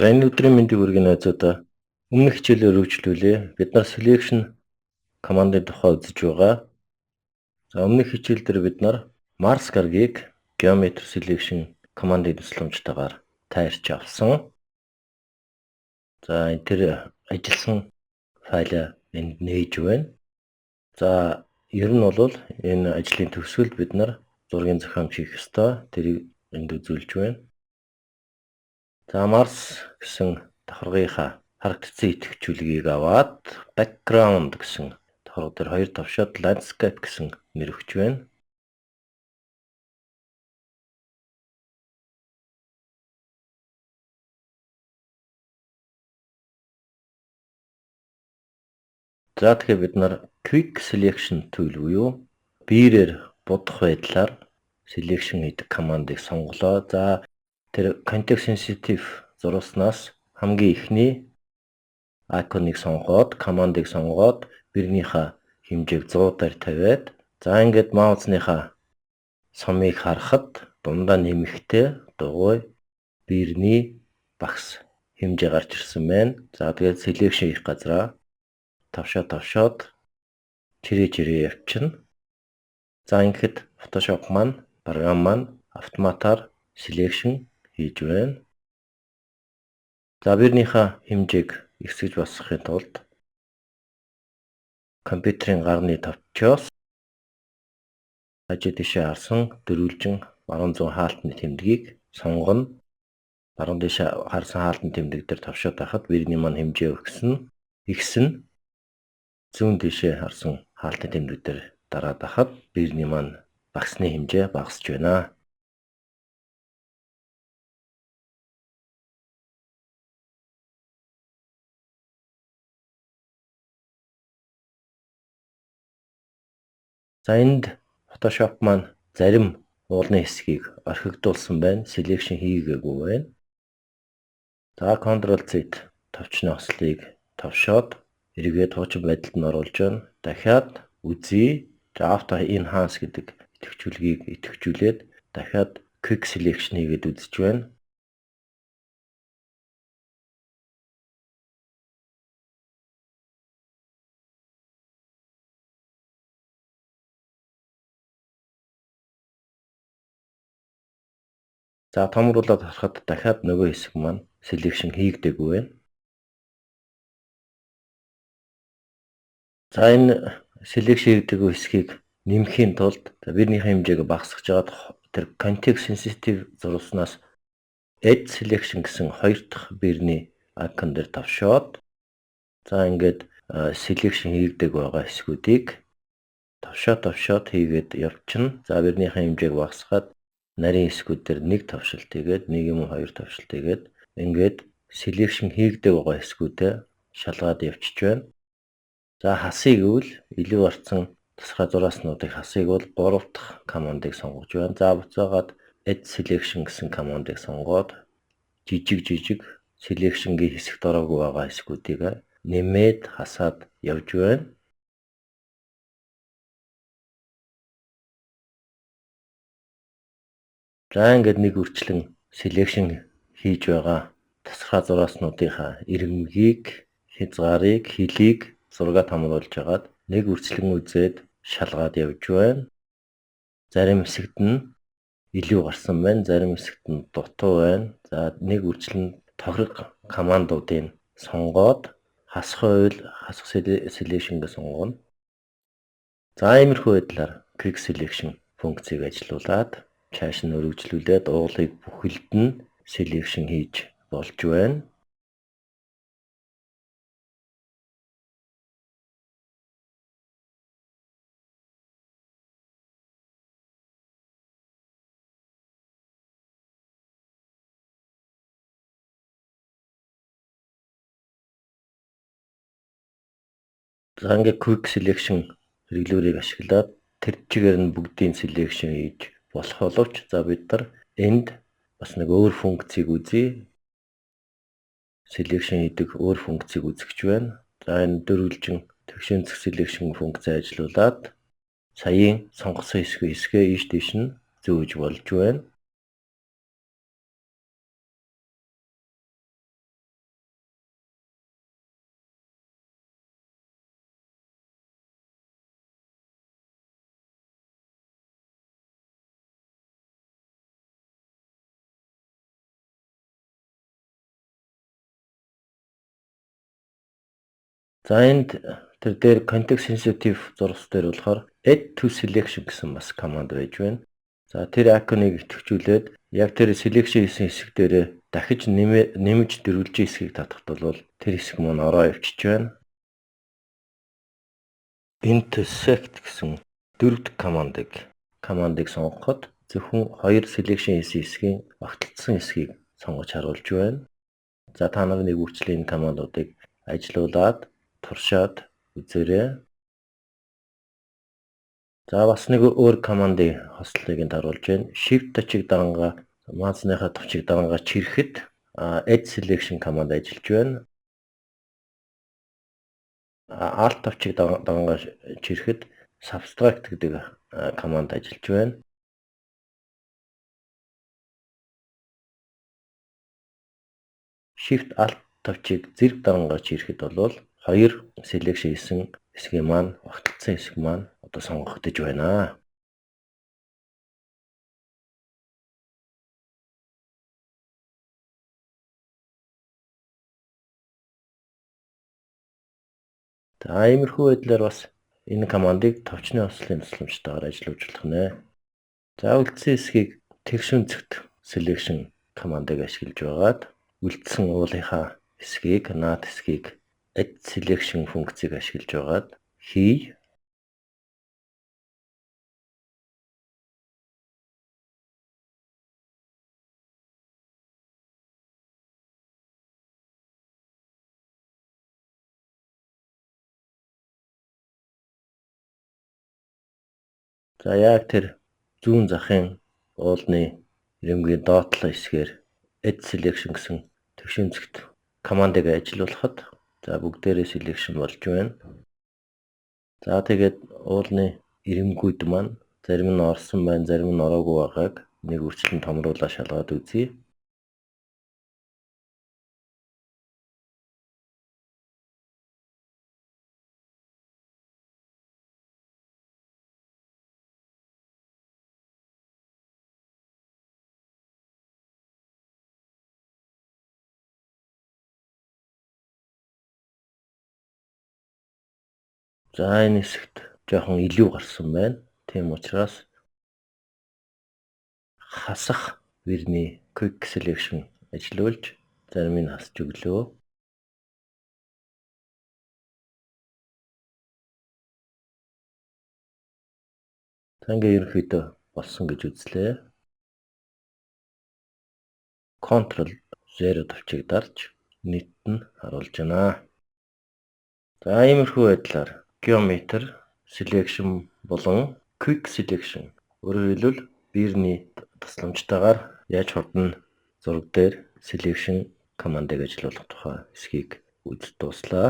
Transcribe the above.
За энэ өдрийн мэндийг хүргэе найзуудаа. Өмнөх хичээлээр үргэлжлүүлээ. Бид нар selection командын тухай үзэж байгаа. За өмнөх хичээл дээр бид нар Mars гарагийг geometry selection командын тусламжтайгаар тайрч авсан. За энэ тэр ажилласан файлаа энд нээж байна. За ер нь бол энэ ажлын төгсгөлд бид нар зургийн зохиомж хийх ёстой. Тэрийг энд үзүүлж байна. За Mars гэсэн давхаргынхаа харагдсан идэвхжүүлгийг аваад background гэсэн давхарга дээр хоёр тавшаад landscape гэсэн нэр өгч байна. За тэгэхээр бид нар quick selection tool буюу биерээр будах байдлаар selection хийдэг командыг сонголоо. За тэр context sensitive зурваснаас хамгийн ихний icon-ыг сонгоод, командыг сонгоод, бирнийхээ хэмжээг 100-аар тавиад, за ингээд маусныхаа сумыг харахад дундаа нэмэхтэй дугуй бирний багс хэмжээ гарч ирсэн байна. За тэгээд selection хийх газраа тавшаад чирээ явчихна. За ингээд Photoshop маань, програм маань автоматар selection хийж байна. За бирнийхээ хэмжээг ихсэж босгохын тулд компьютерийн гарны товчоос хажуу тийшээ харсан дөрвөлжин баруун зүүн хаалтны тэмдгийг сонгоно. Баруун тийшээ харсан хаалтны тэмдэг дээр тавшаад байхад бирний маань хэмжээ ихсэн. Зүүн тийшээ харсан хаалтны тэмдэг дээр дараад байхад бирний маань багсны хэмжээ багасч байна. За энд Photoshop маань зарим уулын хэсгийг орхигдуулсан байна. Selection хийгээгүй байна. За Ctrl Z товчны ослыг товшоод эргээд хуучин байдалд нь оруулж байна. Дахиад үзье. After enhance гэдэг идэвхжүүлгийг идэвхжүүлээд дахиад quick selection хийгээд үзэж байна. За томруулаад харахад дахиад нөгөө хэсэг маань selection хийгдээгүй байна. За энэ selection хийгдээгүй хэсгийг нэмэхийн тулд бирнийхээ хэмжээг багасгаж жагаад тэр context sensitive зурваснаас add selection гэсэн хоёр дахь бирний icon дээр тавшаад за ингээд selection хийгдээгүй байгаа хэсгүүдийг тавшаад хийгээд явчихна. За бирнийхээ хэмжээг багасгаад нарийн хэсгүүд дээр нэг тавшилт хийгээд нэг юм уу хоёр тавшилт хийгээд ингээд selection хийгдээг байгаа хэсгүүдээ шалгаад явчихж байна. За хасыг үл илүү орцсон тусгай зурааснуудыг хасыг бол 3 дахь командыг сонгож байна. За буцаагаад add selection гэсэн командыг сонгоод жижиг selection-гийн хэсэгт ороогүй байгаа хэсгүүдийг нэмээд хасаад явж байна. За ингээд нэг үрчлэн selection хийж байгаа тусгай зурааснуудынхаа иргэнгийг, хязгаарыг, хөлийг зургаад хамруулж хагаад нэг үрчлэн үзээд шалгаад явж байна. Зарим хэсэгт нь илүү гарсан байна, зарим хэсэгт нь дутуу байна. За нэг үрчлэн тохирог командуудыг сонгоод хасах үйл хасах selection-г сонгоно. За иймэрхүү байдлаар quick selection функцийг ажилуулад цааш нь өргөжлүүлээд уулыг бүхэлд нь selection хийж болж байна. За ингээд quick selection хэрэглүүрийг ашиглаад тэр чигээр нь бүгдийн selection хийж болох боловч за бид нар энд бас нэг өөр функцийг үзье. Selection хийдэг өөр функцийг үзэж байна. За энэ дөрвөлжин тэгшэнцэх selection функцийг ажилуулад саяын сонгосон хэсгээ ийш тийш нь зөөж болж байна. За энд тэр дээр context sensitive зурвас дээр болохоор add to selection гэсэн бас команд байж байна. За тэр icon-ыг идэвхжүүлээд яг тэр selection хийсэн хэсэг дээрээ дахиж нэмж дөрвөлж хэсгийг татахад бол тэр хэсэг маань ороо явчихж байна. Intersect гэсэн дөрөвд командыг сонгоход зөвхөн хоёр selection хийсэн хэсгийн огтлцсон хэсгийг сонгож харуулж байна. За та нар нэг үрчлэн энэ командуудыг ажилуулад туршаад үзээрэй. За бас нэг өөр командын хослолыг энд харуулж байна. Shift товчиг дарангаа маусныхаа товчиг дарангаа чирэхэд Edge Selection команд ажиллаж байна. Alt товчиг дарангаа чирэхэд Subtract гэдэг команд ажиллаж байна. Shift Alt товчиг зэрэг дарангаа чирэхэд бол хоёр selection хийсэн хэсгийн маань огтлцсон хэсэг маань одоо сонгогдож байна. За иймэрхүү байдлаар бас энэ командыг товчны хослолын тусламжтайгаар ажиллаж болох нэ. За үлдсэн хэсгийг тэгшүүн зэгт selection командыг ашиглаж байгаад үлдсэн уулынхаа хэсгийг наад хэсгийг add selection функцийг ашиглаж байгаад хий. За яг тэр зүүн захын уулны ирэмгийн доотлол хэсгээр add selection гэсэн тэгшүүн зэгт командыг ажиллуулахад за бүгдээрээ selection болж байна. За тэгээд уулны ирэмгүүд маань зарим нь орсон байна, зарим нь ороогүй байгааг нэг үрчлэн томруулаад шалгаад үзье. За энэ хэсэгт жоохон илүү гарсан байна. Тийм учраас хасах вирний quick selection ажиллуулж зарим нь хасж өглөө. Тангээ ерөнхийдөө болсон гэж үзлээ. Ctrl 0 товчиг дарж нийт нь харуулж байна. За иймэрхүү байдлаар geometry selection болон quick selection өөрөөр хэлбэл вирний тусламжтайгаар яаж хурдан зураг дээр selection командыг ажиллуулах тухай хэсгийг үзэж дууслаа.